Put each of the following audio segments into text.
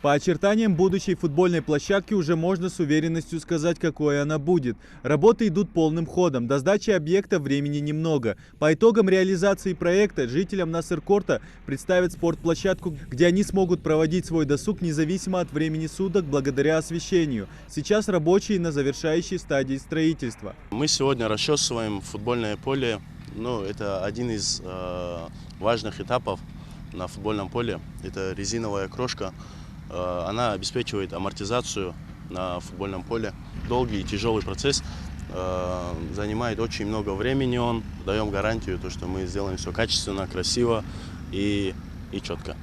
По очертаниям будущей футбольной площадки уже можно с уверенностью сказать, какой она будет. Работы идут полным ходом. До сдачи объекта времени немного. По итогам реализации проекта жителям Насыр-Корта представят спортплощадку, где они смогут проводить свой досуг независимо от времени суток благодаря освещению. Сейчас рабочие на завершающей стадии строительства. Мы сегодня расчесываем футбольное поле. Это один из важных этапов на футбольном поле. Это резиновая крошка. Она обеспечивает амортизацию на футбольном поле. Долгий и тяжелый процесс, занимает очень много времени. Даем гарантию, что мы сделаем все качественно, красиво и четко.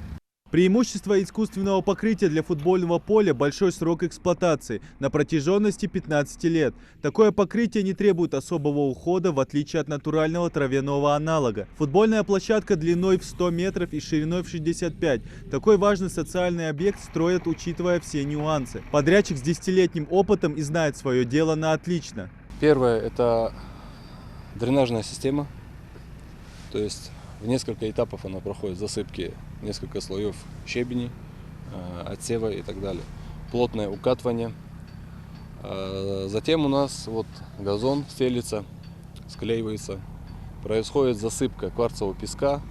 Преимущество искусственного покрытия для футбольного поля – большой срок эксплуатации на протяженности 15 лет. Такое покрытие не требует особого ухода, в отличие от натурального травяного аналога. Футбольная площадка длиной в 100 метров и шириной в 65. Такой важный социальный объект строят, учитывая все нюансы. Подрядчик с 10-летним опытом и знает свое дело на отлично. Первое – это дренажная система, то есть в несколько этапов она проходит засыпки, несколько слоев щебени, отсева и так далее. Плотное укатывание. Затем у нас газон стелится, склеивается. Происходит засыпка кварцевого песка.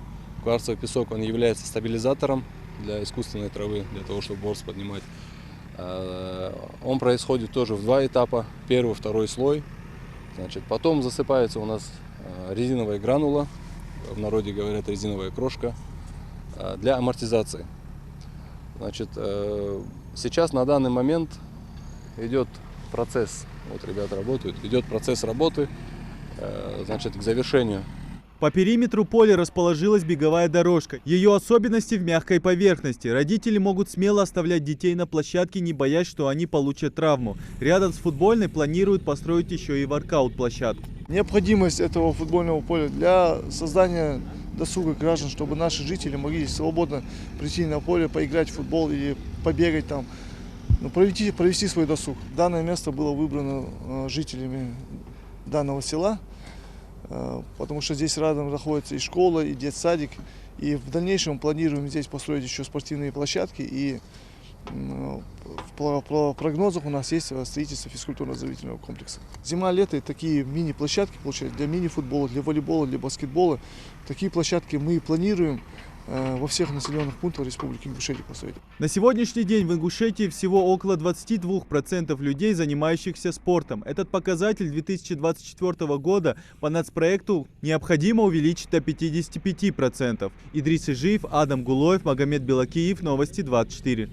Кварцевый песок он является стабилизатором для искусственной травы, для того, чтобы борт поднимать. Он происходит тоже в два этапа. Первый, второй слой. Потом засыпается у нас резиновая гранула. В народе говорят резиновая крошка, для амортизации. Сейчас на данный момент идет процесс, ребята работают, идет процесс работы, к завершению. По периметру поля расположилась беговая дорожка. Ее особенности в мягкой поверхности. Родители могут смело оставлять детей на площадке, не боясь, что они получат травму. Рядом с футбольной планируют построить еще и воркаут-площадку. Необходимость этого футбольного поля для создания досуга граждан, чтобы наши жители могли свободно прийти на поле, поиграть в футбол или побегать там, провести свой досуг. Данное место было выбрано жителями данного села, потому что здесь рядом находится и школа, и детсадик. И в дальнейшем планируем здесь построить еще спортивные площадки. И в прогнозах у нас есть строительство физкультурно-оздоровительного комплекса. Зима-лето и такие мини-площадки получают для мини-футбола, для волейбола, для баскетбола. Такие площадки мы планируем во всех населенных пунктах Республики Ингушетия построить. На сегодняшний день в Ингушетии всего около 22% людей, занимающихся спортом. Этот показатель 2024 года по нацпроекту необходимо увеличить до 55%. Идрис Ижиев, Адам Гулоев, Магомед Белакиев, Новости 24.